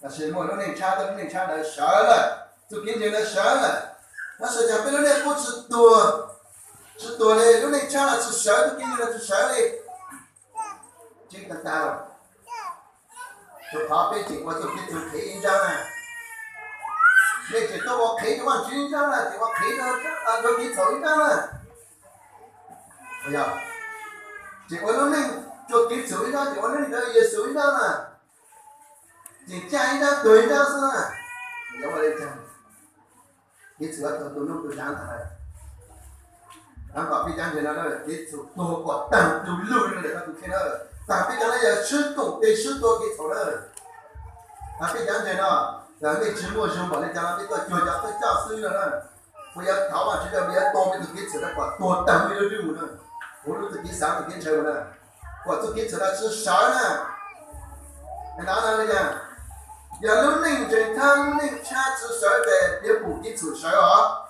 但是我那差的少了，就变成了少了。那实际上被那不是多嘞，那差了是少，就变成了是少嘞。这个大了，就跑背景我就变成配音章了。那就到我配就往军章了，就我配到就变走一章了。哎呀，结果那就变走一章，结果那里头也走一章了。你加一张对一张是吧？要我来讲，你主要都弄不上台，然后被讲起来了，你主多过单独录了那个都看到了，但被讲了要吃多对吃多给错了，啊被讲起来了，然后你直播时候把你讲了，你到脚家都教水了呢，不要逃啊，知道不要多没都给错了，把多单没都丢了，我都是给三个给错了，我都给错了是啥呢？那哪来讲？要努力正他努差出手的，要不给出手啊，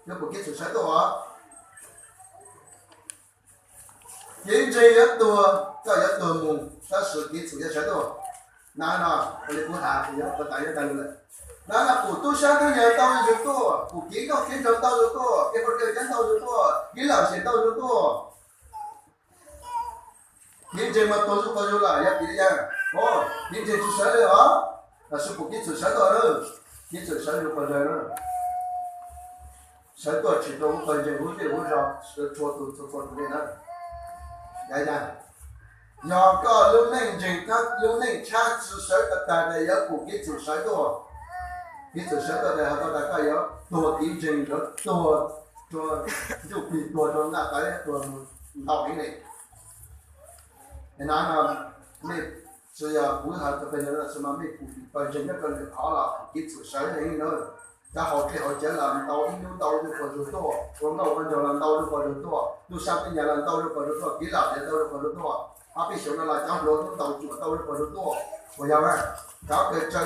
要不给出手的话，认真要多，这要多么，但是给出要手的，难了，我哋不谈，要不谈要谈了。难了不多少个人到就多，不给个非常到就多，给不给人到就多，给老些到就多。认真嘛多就了，要别样。哦，认真出手了啊！那是不给出手了，给出手就不来了。手多吃多，我反正我觉得我少是做的呢。来讲，要搞有认真，他有能差出手的，大家要不给出手多，给出手的好多大家要多认真的，多就比多那大家多闹命的。然后那只要不好这边的什么没本身那个人好了，给出手人了，然后最后讲了到应用到就或者多，我们就能到就或者多，有上边人能到就或者多，给老人到就或者多，啊被熊了讲罗都到就或者多，我要问，然后这咱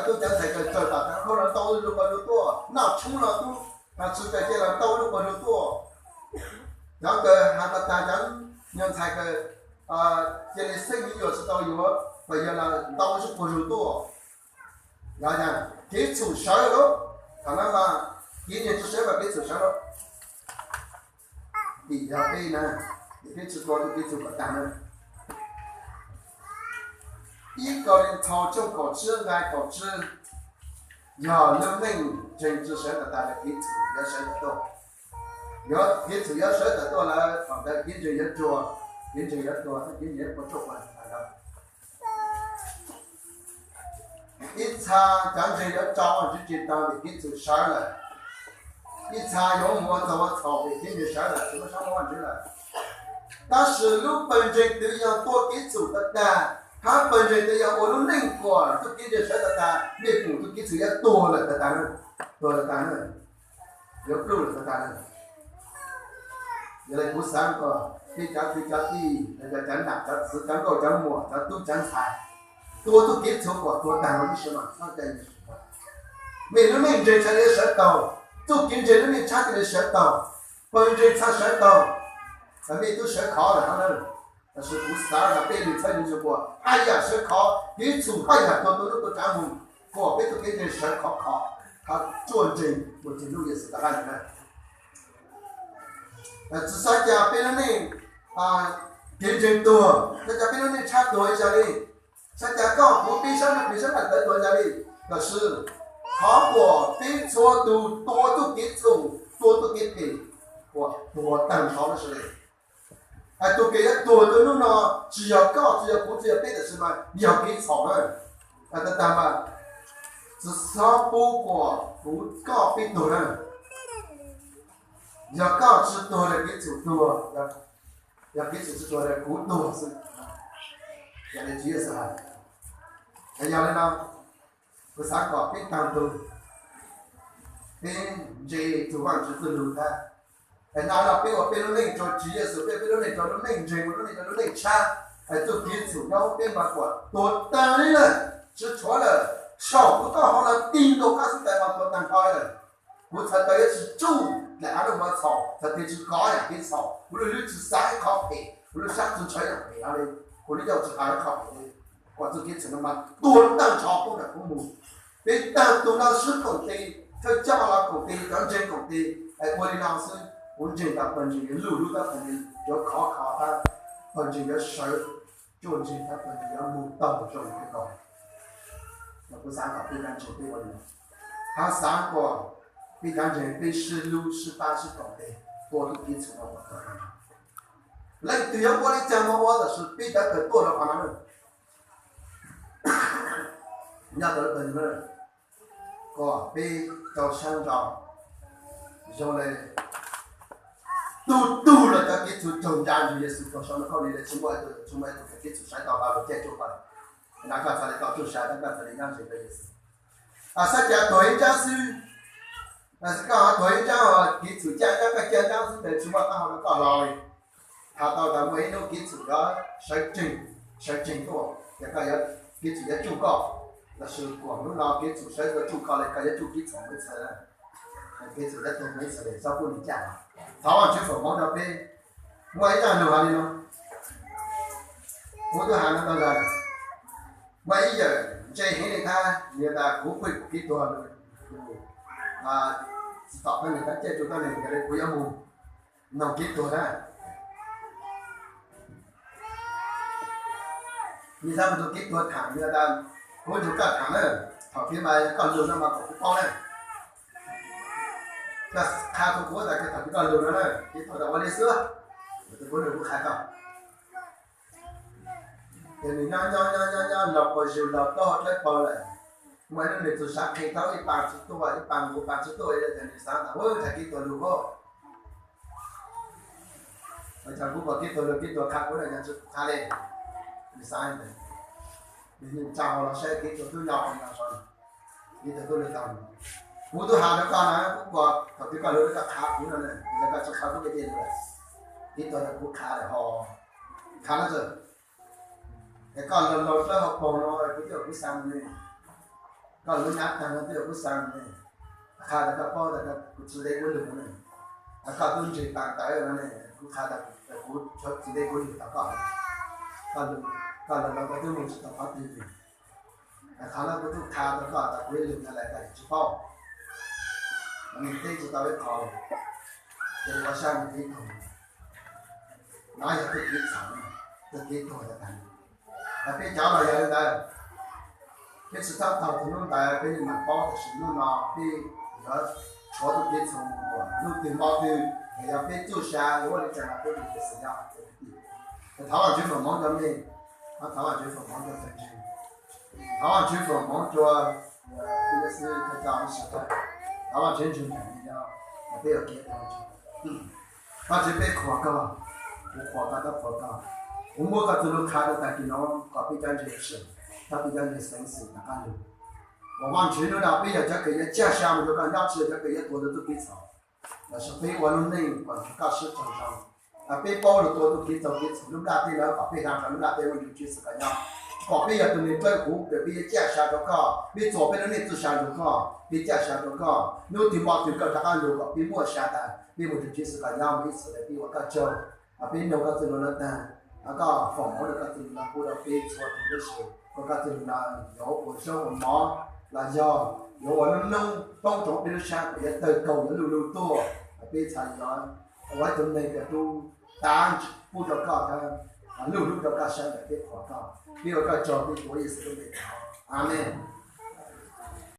都讲这个这大家可能到就或者多，那穷了都吃这些人到就或者多，然后还个大家人才个。这里生意要是到有，不要了，到是不如多。然后呢，给出手了，看到吗？一年之前吧，给出手了。比较对呢，你给出多就给出不单了。一个人操纵考试爱考试，要能政治学的大家给出要学得多，要给出要学得多了，放在认真要做。认真要做，他今年不做完，一查讲真要早晚之间当的给出事儿了，一查用我怎么操的，今年事儿了，什么上不完去了。但是路本身都要多给出的单，他本身都要我都能过了，都给这事的单，你不都给出要多了的单了，多了单了，要够了的单了，原来不三个。给家地，那个讲哪家吃讲狗讲馍，咱都讲菜，多都给错过，多单了是嘛？那真是。每人认真才能学到，都跟着人差点学到，本身才学到，咱们都学考了，他们那是不是啊？别人才就是过，哎呀学考，给错，哎呀都讲不，过别都跟着学考，他做真，我真路也是个案子。至少讲别人呢。认真多，大家比如你差多一下哩，大家讲不比上的再多一下哩，可是好过对错都多都给错，多都给赔，多等好的是嘞，都给人多的弄呢，只要搞只要不只要背的什么，要给错了，这当嘛，至少不过不搞背多了，要搞只多的给错多要给出去做的不多是，要来接是吧？还要来呢，不三个别当多，这主管只是路的，拿了被我被人领着职业是被人领着领着，我领着领差，就给出要变把过，多当了是错了，少不到好了，顶多还是在往多当开了，我才得是走。哪都没吵，他得去高呀，给吵，我说你去三靠赔，我说下次吹呀赔下来，我说要去二靠赔， quả tôi kiến sự mà tuôn đang cho cũng là cũng mù bên đang tuôn đang sức công ty thôi cho là công ty cán trên công ty ai quay đi nào xứ muốn chơi tập phần gì lù lù tập phần gì cho khó ta phần gì cho sợ chôn gì tập phần gì cho mù tàu trong cái đó nó có sáng tạo bên đang chơi bên quay他三个比刚才比16、18是高的，多都比出了我的。那对我的讲我的是比他可多了话呢，人家都本人，个比到香港，用来都了他给出中间也是个上面考虑的，从外头给出山到八路再做过来，那个才来到做山，那个才来让这个意思。啊，啥叫对讲是？但是刚好对讲哦，基础讲个讲是在什么刚好都搞来，他到他每都基础个实证多，也个要基础要做高，那是广东那基础实个做高嘞，个要做基础没错了，基础要做没错嘞，照顾你家嘛。台湾政府忙着被，我一家弄下的咯，我都还能到这，我一日。这现在他人家不会给多了，啊，到那里他接触到那个不要么，能给多的，你差不多给多谈人家，我就干谈了，好比嘛干路那么不包呢，那他都过来给他干路了呢，给多的我的事，我都不开到。thì lọc vào chiều lọc to lấy bò lại ngoài nó để từ sáng khi tháo cái bàn chữ tôi cái bàn của bàn chữ tôi là thì sáng là ôi thầy kia tôi luôn có bây giờ cũng bảo kia tôi khác của này là chữ khá lên thì sáng này thì chào là xe kia tôi nhỏ là sao kia tôi lên tàu cũng tôi hàng nó con này cũng có thằng kia con lớn nó khác cũng là này người ta cho khác cái tiền rồi kia tôi là cũng khá là họ khá là rồi cái con lần đầu tới học bổng nó cái điều cái sang này còn lúc nhát thằng nó điều cái sang này khá là các bao là các chủ đề của lực này các tuân chỉ tặng tới rồi này cũng khá là của chủ đề của lực các còn lần đầu tới mình sẽ tập phát triển khá là cái thứ khá là các cái lực này lại chỉ bao mình thấy chúng ta biết khó để qua sang cái thằng nói là cái sản cái thằng là thằng cái cháu là vậy đây cái sự tác động của nó tại cái mặt bao thì sự nó cái nó có được cái số của nó tiền bao thì là cái chỗ xa nếu mà chẳng là cái gì xảy ra thảo là chuyện mong cho mình thảo là chuyện mong cho thành trình thảo là chuyện mong cho cái sự cái giáo sự thật thảo là chuyện thành trình nhau bây giờ cái nó chỉ biết khoa cao đó khoa cao我们个都看到在电脑搞比较认识，他比较认识那个路。我往前头那边这个也家乡们就讲要吃这个也多的都给炒，但是被我们那管搞市场上，被包的多都给炒，路那边了搞被上路那边我就就是个样，搞被也都没在乎，隔壁家乡都搞，被左边的那只乡都搞，被家乡都搞，那地方就搞这个路搞，被莫下单，被我就就是个样，没事的，被我搞教，被那个这个了单。ก็ฝั่งเราก็ถึงเราพูดเราเป็นส่วนของเราสิก็ถึงเรา有我说我们là do有我们弄当中的山也对狗的路路多被采用我从那个都当不着搞它路路着搞山的被扩大比如个找的多意思都没搞阿门